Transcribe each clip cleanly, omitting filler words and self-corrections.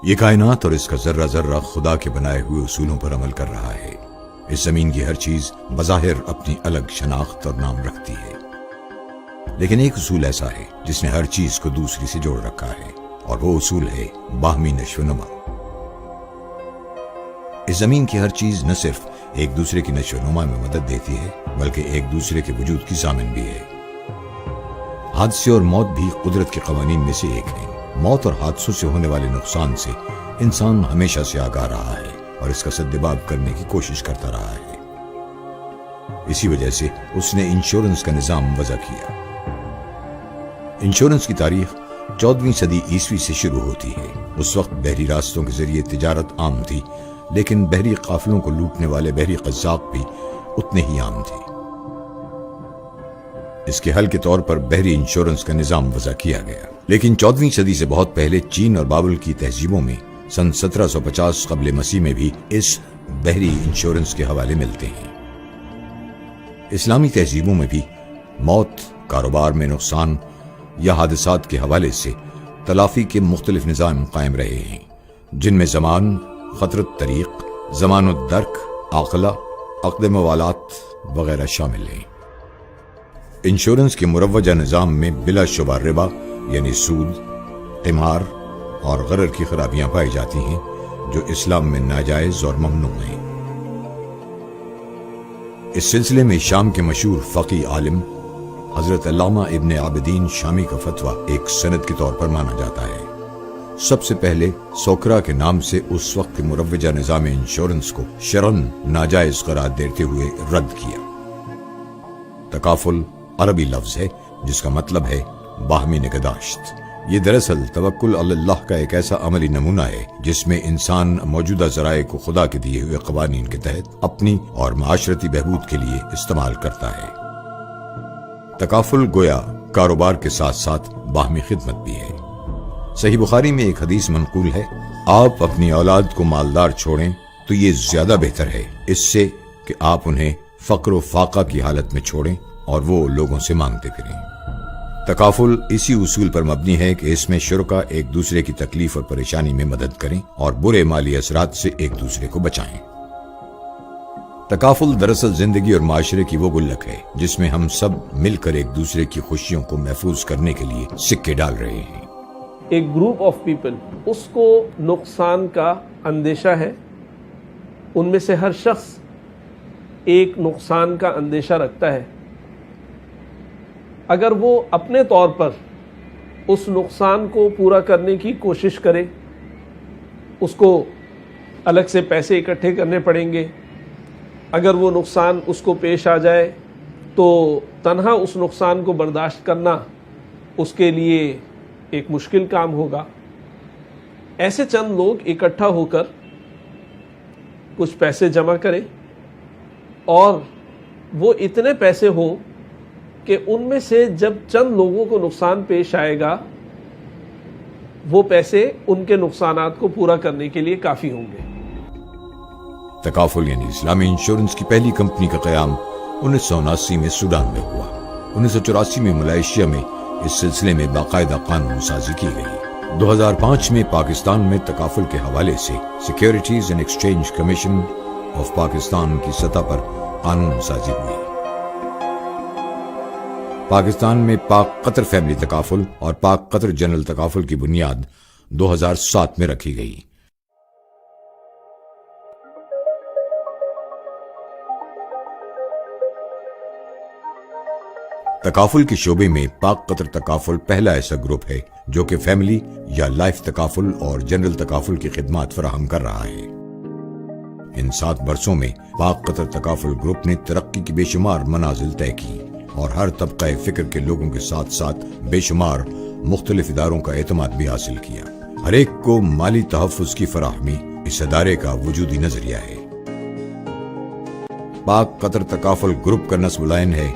یہ کائنات اور اس کا ذرہ ذرہ خدا کے بنائے ہوئے اصولوں پر عمل کر رہا ہے۔ اس زمین کی ہر چیز بظاہر اپنی الگ شناخت اور نام رکھتی ہے، لیکن ایک اصول ایسا ہے جس نے ہر چیز کو دوسری سے جوڑ رکھا ہے، اور وہ اصول ہے باہمی نشو و نما۔ اس زمین کی ہر چیز نہ صرف ایک دوسرے کی نشو و نما میں مدد دیتی ہے، بلکہ ایک دوسرے کے وجود کی ضامن بھی ہے۔ حادثے اور موت بھی قدرت کے قوانین میں سے ایک ہیں۔ موت اور حادثوں سے ہونے والے نقصان سے انسان ہمیشہ سے آگاہ رہا ہے اور اس کا سدباب کرنے کی کوشش کرتا رہا ہے۔ اسی وجہ سے اس نے انشورنس کا نظام وضع کیا۔ انشورنس کی تاریخ 14ویں صدی عیسوی سے شروع ہوتی ہے۔ اس وقت بحری راستوں کے ذریعے تجارت عام تھی، لیکن بحری قافلوں کو لوٹنے والے بحری قزاق بھی اتنے ہی عام تھے۔ اس کے حل کے طور پر بحری انشورنس کا نظام وضع کیا گیا، لیکن 14ویں صدی سے بہت پہلے چین اور بابل کی تہذیبوں میں سن 1750 قبل مسیح میں بھی اس بحری انشورنس کے حوالے ملتے ہیں۔ اسلامی تہذیبوں میں بھی موت، کاروبار میں نقصان یا حادثات کے حوالے سے تلافی کے مختلف نظام قائم رہے ہیں، جن میں زمان، خطرت طریق، زمان الدرک، عاقلہ، عقد موالات وغیرہ شامل ہیں۔ انشورنس کے مروجہ نظام میں بلا شبہ ربا یعنی سود، قمار اور غرر کی خرابیاں پائی جاتی ہیں، جو اسلام میں ناجائز اور ممنوع ہیں۔ اس سلسلے میں شام کے مشہور فقی عالم حضرت علامہ ابن عابدین شامی کا فتویٰ ایک سند کے طور پر مانا جاتا ہے۔ سب سے پہلے سوکرا کے نام سے اس وقت کے مروجہ نظام انشورنس کو شرعاً ناجائز قرار دیتے ہوئے رد کیا۔ تکافل عربی لفظ ہے جس کا مطلب ہے باہمی نگہداشت۔ یہ دراصل توکل علی اللہ کا ایک ایسا عملی نمونہ ہے جس میں انسان موجودہ ذرائع کو خدا کے دیے ہوئے قوانین کے تحت اپنی اور معاشرتی بہبود کے لیے استعمال کرتا ہے۔ تکافل گویا کاروبار کے ساتھ ساتھ باہمی خدمت بھی ہے۔ صحیح بخاری میں ایک حدیث منقول ہے، آپ اپنی اولاد کو مالدار چھوڑیں تو یہ زیادہ بہتر ہے اس سے کہ آپ انہیں فقر و فاقہ کی حالت میں چھوڑیں اور وہ لوگوں سے مانگتے پھریں۔ تکافل اسی اصول پر مبنی ہے کہ اس میں شرکا ایک دوسرے کی تکلیف اور پریشانی میں مدد کریں اور برے مالی اثرات سے ایک دوسرے کو بچائیں۔ تکافل دراصل زندگی اور معاشرے کی وہ گلک ہے جس میں ہم سب مل کر ایک دوسرے کی خوشیوں کو محفوظ کرنے کے لیے سکے ڈال رہے ہیں۔ ایک گروپ آف پیپل، اس کو نقصان کا اندیشہ ہے۔ ان میں سے ہر شخص ایک نقصان کا اندیشہ رکھتا ہے۔ اگر وہ اپنے طور پر اس نقصان کو پورا کرنے کی کوشش کرے، اس کو الگ سے پیسے اکٹھے کرنے پڑیں گے۔ اگر وہ نقصان اس کو پیش آ جائے تو تنہا اس نقصان کو برداشت کرنا اس کے لیے ایک مشکل کام ہوگا۔ ایسے چند لوگ اکٹھا ہو کر کچھ پیسے جمع کریں اور وہ اتنے پیسے ہوں کہ ان میں سے جب چند لوگوں کو نقصان پیش آئے گا وہ پیسے ان کے نقصانات کو پورا کرنے کے لیے کافی ہوں گے۔ تکافل یعنی اسلامی انشورنس کی پہلی کمپنی کا قیام 1979 میں سوڈان میں ہوا۔ 1984 میں ملائیشیا میں اس سلسلے میں باقاعدہ قانون سازی کی گئی۔ 2005 میں پاکستان میں تکافل کے حوالے سے securities and exchange commission of Pakistan کی سطح پر قانون سازی ہوئی۔ پاکستان میں پاک قطر فیملی تکافل اور پاک قطر جنرل تکافل کی بنیاد 2007 میں رکھی گئی۔ تکافل کے شعبے میں پاک قطر تکافل پہلا ایسا گروپ ہے جو کہ فیملی یا لائف تکافل اور جنرل تکافل کی خدمات فراہم کر رہا ہے۔ ان 7 برسوں میں پاک قطر تکافل گروپ نے ترقی کی بے شمار منازل طے کی اور ہر طبقہ فکر کے لوگوں کے ساتھ ساتھ بے شمار مختلف اداروں کا اعتماد بھی حاصل کیا۔ ہر ایک کو مالی تحفظ کی فراہمی اس ادارے کا وجودی نظریہ ہے۔ پاک قطر تکافل گروپ کا نصب العین ہے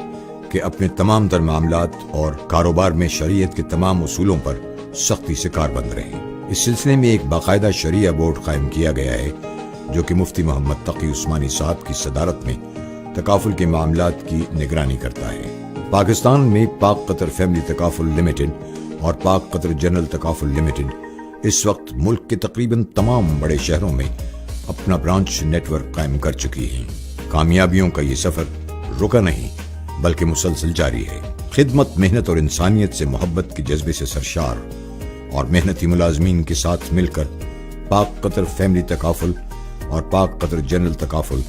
کہ اپنے تمام تر معاملات اور کاروبار میں شریعت کے تمام اصولوں پر سختی سے کاربند رہے۔ اس سلسلے میں ایک باقاعدہ شریعہ بورڈ قائم کیا گیا ہے جو کہ مفتی محمد تقی عثمانی صاحب کی صدارت میں تکافل کے معاملات کی نگرانی کرتا ہے۔ پاکستان میں پاک قطر فیملی تکافل لمیٹڈ اور پاک قطر جنرل تکافل لمیٹڈ اس وقت ملک کے تقریباً تمام بڑے شہروں میں اپنا برانچ نیٹ ورک قائم کر چکی ہیں۔ کامیابیوں کا یہ سفر رکا نہیں بلکہ مسلسل جاری ہے۔ خدمت، محنت اور انسانیت سے محبت کے جذبے سے سرشار اور محنتی ملازمین کے ساتھ مل کر پاک قطر فیملی تکافل اور پاک قطر جنرل تکافل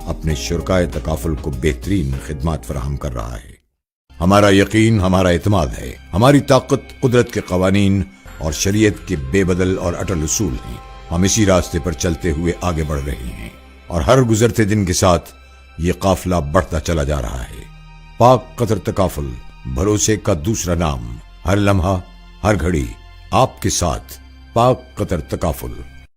اپنے شرکائے تکافل کو بہترین خدمات فراہم کر رہا ہے۔ ہمارا یقین، ہمارا اعتماد ہے، ہماری طاقت قدرت کے قوانین اور شریعت کے بے بدل اور اٹل اصول ہیں۔ ہم اسی راستے پر چلتے ہوئے آگے بڑھ رہے ہیں اور ہر گزرتے دن کے ساتھ یہ قافلہ بڑھتا چلا جا رہا ہے۔ پاک قطر تکافل، بھروسے کا دوسرا نام، ہر لمحہ ہر گھڑی آپ کے ساتھ۔ پاک قطر تکافل۔